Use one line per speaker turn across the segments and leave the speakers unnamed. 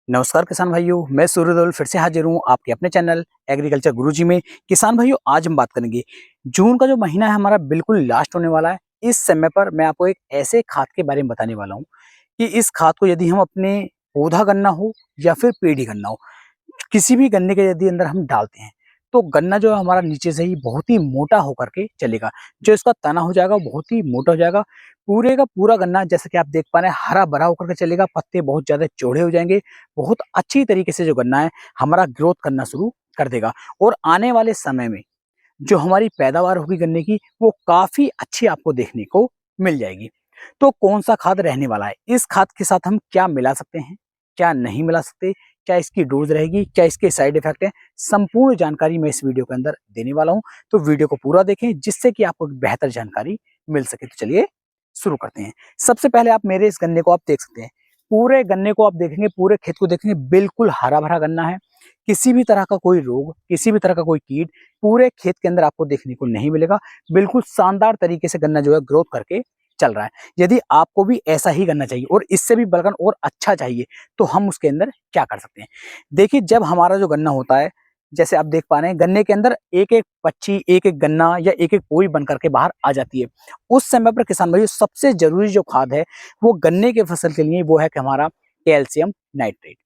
नमस्कार किसान भाइयों, मैं सूर्यदुल फिर से हाजिर हूँ आपके अपने चैनल एग्रीकल्चर गुरुजी में। किसान भाइयों, आज हम बात करेंगे जून का जो महीना है हमारा बिल्कुल लास्ट होने वाला है। इस समय पर मैं आपको एक ऐसे खाद के बारे में बताने वाला हूँ कि इस खाद को यदि हम अपने पौधा गन्ना हो या फिर पेड़ी गन्ना हो, किसी भी गन्ने के यदि अंदर हम डालते हैं तो गन्ना जो है हमारा नीचे से ही बहुत ही मोटा होकर के चलेगा। जो इसका तना हो जाएगा वो बहुत ही मोटा हो जाएगा। पूरे का पूरा गन्ना जैसे कि आप देख पा रहे हैं हरा भरा होकर के चलेगा। पत्ते बहुत ज्यादा चौड़े हो जाएंगे। बहुत अच्छी तरीके से जो गन्ना है हमारा ग्रोथ करना शुरू कर देगा। और आने वाले समय में जो हमारी पैदावार होगी गन्ने की, वो काफी अच्छी आपको देखने को मिल जाएगी। तो कौन सा खाद रहने वाला है, इस खाद के साथ हम क्या मिला सकते हैं, क्या नहीं मिला सकते, क्या इसकी डोज रहेगी, क्या इसके साइड इफेक्ट हैं, संपूर्ण जानकारी मैं इस वीडियो के अंदर देने वाला हूं। तो वीडियो को पूरा देखें जिससे कि आपको बेहतर जानकारी मिल सके। तो चलिए शुरू करते हैं। सबसे पहले आप मेरे इस गन्ने को आप देख सकते हैं। पूरे गन्ने को आप देखेंगे, पूरे खेत को देखेंगे, बिल्कुल हरा भरा गन्ना है। किसी भी तरह का कोई रोग, किसी भी तरह का कोई कीट पूरे खेत के अंदर आपको देखने को नहीं मिलेगा। बिल्कुल शानदार तरीके से गन्ना जो है ग्रोथ करके चल रहा है। यदि आपको भी ऐसा ही गन्ना चाहिए और इससे भी बलगन और अच्छा चाहिए तो हम उसके अंदर क्या कर सकते हैं। देखिए, जब हमारा जो गन्ना होता है, जैसे आप देख पा रहे हैं गन्ने के अंदर एक एक पच्ची, एक एक गन्ना या एक एक पोई बन करके बाहर आ जाती है। उस समय पर किसान भाई सबसे जरूरी जो खाद है वो गन्ने के फसल के लिए वो है कि हमारा कैल्शियम नाइट्रेट।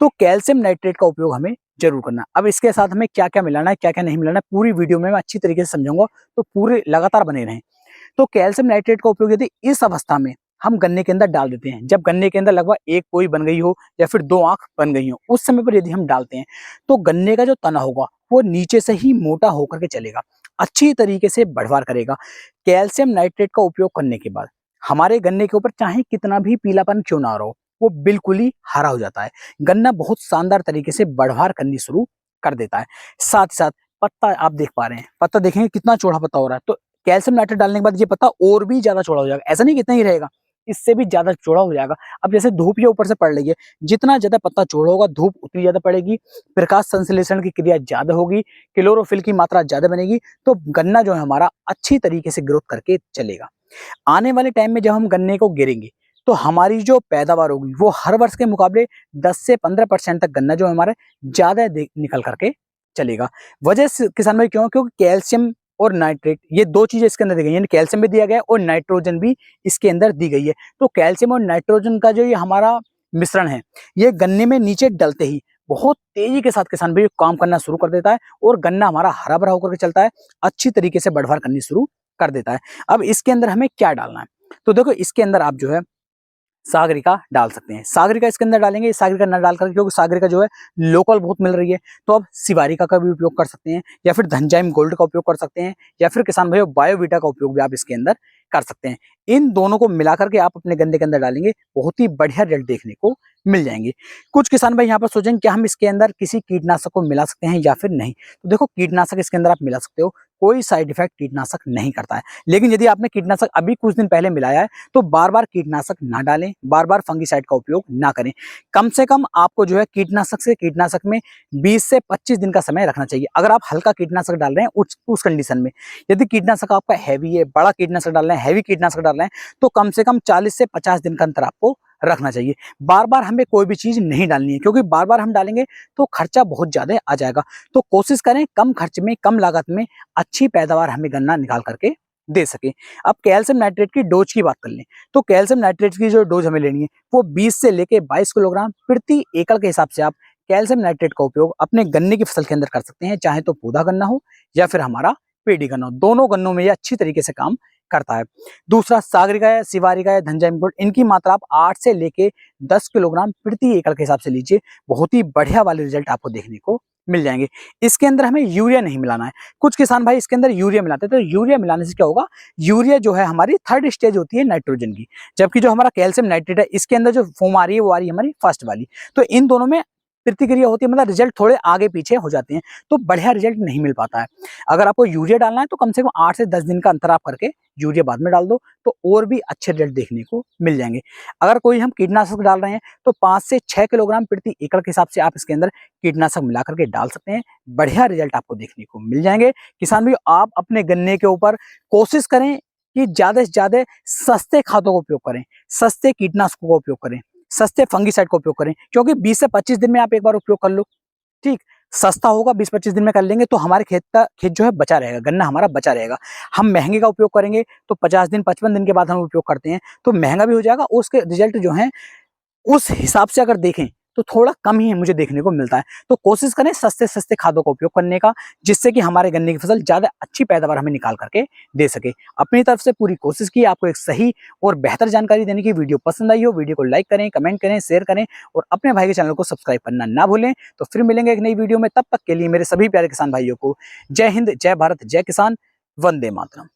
तो कैल्शियम नाइट्रेट का उपयोग हमें जरूर करना। अब इसके साथ हमें क्या क्या मिलाना है, क्या क्या नहीं मिलाना है, पूरी वीडियो में मैं अच्छी तरीके से समझाऊंगा। तो पूरे लगातार बने रहें। तो कैल्शियम नाइट्रेट का उपयोग यदि इस अवस्था में हम गन्ने के अंदर डाल देते हैं, जब गन्ने के अंदर लगभग एक कोई बन गई हो या फिर दो आंख बन गई हो, उस समय पर यदि हम डालते हैं तो गन्ने का जो तना होगा वो नीचे से ही मोटा होकर के चलेगा, अच्छी तरीके से बढ़वार करेगा। कैल्शियम नाइट्रेट का उपयोग करने के बाद हमारे गन्ने के ऊपर चाहे कितना भी पीलापन क्यों ना रहो, वो बिल्कुल ही हरा हो जाता है। गन्ना बहुत शानदार तरीके से बढ़वार करनी शुरू कर देता है। साथ ही साथ पत्ता आप देख पा रहे हैं, पत्ता देखेंगे कितना चौड़ा पत्ता हो रहा है। तो कैल्शियम नाइट्रेट डालने के बाद ये पत्ता और भी ज्यादा चौड़ा हो जाएगा। ऐसा नहीं कि इतना ही रहेगा, इससे भी ज्यादा चौड़ा हो जाएगा। अब जैसे धूप ये ऊपर से पड़ रही है, जितना ज्यादा पत्ता चौड़ा होगा धूप उतनी ज्यादा पड़ेगी, प्रकाश संश्लेषण की क्रिया ज्यादा होगी, क्लोरोफिल की मात्रा ज्यादा बनेगी। तो गन्ना जो है हमारा अच्छी तरीके से ग्रोथ करके चलेगा। आने वाले टाइम में जब हम गन्ने को गिरेंगे तो हमारी जो पैदावार होगी वो हर वर्ष के मुकाबले 10 से 15% तक गन्ना जो है हमारे ज्यादा निकल करके चलेगा। वजह से किसान भाई क्यों, क्योंकि कैल्शियम और नाइट्रेट ये दो चीजें इसके अंदर दी गई है, यानी कैल्शियम भी दिया गया है और नाइट्रोजन भी इसके अंदर दी गई है। तो कैल्शियम और नाइट्रोजन का जो ये हमारा मिश्रण है, ये गन्ने में नीचे डलते ही बहुत तेजी के साथ किसान भाई काम करना शुरू कर देता है और गन्ना हमारा हरा भरा होकर के चलता है, अच्छी तरीके से बढ़वार करनी शुरू कर देता है। अब इसके अंदर हमें क्या डालना है, तो देखो इसके अंदर आप जो है सागरिका डाल सकते हैं। सागरिका इसके अंदर डालेंगे, सागरिका न डालकर, क्योंकि सागरिका जो है लोकल बहुत मिल रही है, तो अब शिवारिका का भी उपयोग कर सकते हैं या फिर धनजाइम गोल्ड का उपयोग कर सकते हैं या फिर किसान भाइयों बायोवीटा का उपयोग भी आप इसके अंदर कर सकते हैं। इन दोनों को मिलाकर के आप अपने गन्ने के अंदर डालेंगे, बहुत ही बढ़िया रिजल्ट देखने को मिल जाएंगे। कुछ किसान भाई यहाँ पर सोचेंगे क्या हम इसके अंदर किसी कीटनाशक को मिला सकते हैं या फिर नहीं। तो देखो, कीटनाशक इसके अंदर आप मिला सकते हो, कोई साइड इफेक्ट कीटनाशक नहीं करता है। लेकिन यदि आपने कीटनाशक अभी कुछ दिन पहले मिलाया है तो बार बार कीटनाशक ना डालें, बार बार फंगिसाइड का उपयोग ना करें। कम से कम आपको जो है कीटनाशक से कीटनाशक में 20 से 25 दिन का समय रखना चाहिए। अगर आप हल्का कीटनाशक डाल रहे हैं उस कंडीशन में, यदि कीटनाशक आपका हैवी है, बड़ा कीटनाशक डाल रहे हैं, हैवी कीटनाशक डाल रहे हैं, तो कम से कम 40 से 50 दिन का अंतर आपको रखना चाहिए। बार बार हमें कोई भी चीज नहीं डालनी है, क्योंकि बार बार हम डालेंगे तो खर्चा बहुत ज्यादा आ जाएगा। तो कोशिश करें कम खर्च में, कम लागत में अच्छी पैदावार हमें गन्ना निकाल करके दे सके। अब कैल्शियम नाइट्रेट की डोज की बात कर लें तो कैल्शियम नाइट्रेट की जो डोज हमें लेनी है वो 20 से लेके 22 किलोग्राम प्रति एकड़ के हिसाब से आप कैल्शियम नाइट्रेट का उपयोग अपने गन्ने की फसल के अंदर कर सकते हैं, चाहे तो पौधा गन्ना हो या फिर हमारा पेड़ी गन्ना हो। दोनों गन्नों में ये अच्छी तरीके से काम करता है। दूसरा, सागरिका या शिवारिका या धनजाइम गोल्ड, इनकी मात्रा आप 8 से लेके 10 किलोग्राम प्रति एकड़ के हिसाब से लीजिए, बहुत ही बढ़िया वाले रिजल्ट आपको देखने को मिल जाएंगे। इसके अंदर हमें यूरिया नहीं मिलाना है। कुछ किसान भाई इसके अंदर यूरिया मिलाते हैं, तो यूरिया मिलाने से क्या होगा, यूरिया जो है हमारी थर्ड स्टेज होती है नाइट्रोजन की, जबकि जो हमारा कैल्शियम नाइट्रेट है इसके अंदर जो फॉर्म आ रही है वो आ रही है हमारी फर्स्ट वाली। तो इन दोनों में प्रतिक्रिया होती है, मतलब रिजल्ट थोड़े आगे पीछे हो जाते हैं, तो बढ़िया रिजल्ट नहीं मिल पाता है। अगर आपको यूरिया डालना है तो कम से कम 8 से 10 दिन का अंतर आप करके यूरिया बाद में डाल दो, तो और भी अच्छे रिजल्ट देखने को मिल जाएंगे। अगर कोई हम कीटनाशक डाल रहे हैं तो 5 से 6 किलोग्राम प्रति एकड़ के हिसाब से आप इसके अंदर कीटनाशक मिला करके डाल सकते हैं, बढ़िया रिजल्ट आपको देखने को मिल जाएंगे। किसान भाई, आप अपने गन्ने के ऊपर कोशिश करें कि ज्यादा से ज्यादा सस्ते खादों का उपयोग करें, सस्ते कीटनाशकों का उपयोग करें। सस्ते फंगीसाइड का उपयोग करें, क्योंकि 20 से 25 दिन में आप एक बार उपयोग कर लो, ठीक। सस्ता होगा, 20-25 दिन में कर लेंगे तो हमारे खेत जो है बचा रहेगा, गन्ना हमारा बचा रहेगा। हम महंगे का उपयोग करेंगे तो 50 दिन 55 दिन के बाद हम उपयोग करते हैं तो महंगा भी हो जाएगा, उसके रिजल्ट जो है उस हिसाब से अगर देखें तो थोड़ा कम ही मुझे देखने को मिलता है। तो कोशिश करें सस्ते सस्ते खादों का उपयोग करने का, जिससे कि हमारे गन्ने की फसल ज्यादा अच्छी पैदावार हमें निकाल करके दे सके। अपनी तरफ से पूरी कोशिश की आपको एक सही और बेहतर जानकारी देने की। वीडियो पसंद आई हो, वीडियो को लाइक करें, कमेंट करें, शेयर करें और अपने भाई के चैनल को सब्सक्राइब करना ना भूलें। तो फिर मिलेंगे एक नई वीडियो में, तब तक के लिए मेरे सभी प्यारे किसान भाइयों को जय हिंद, जय भारत, जय किसान, वंदे मातरम।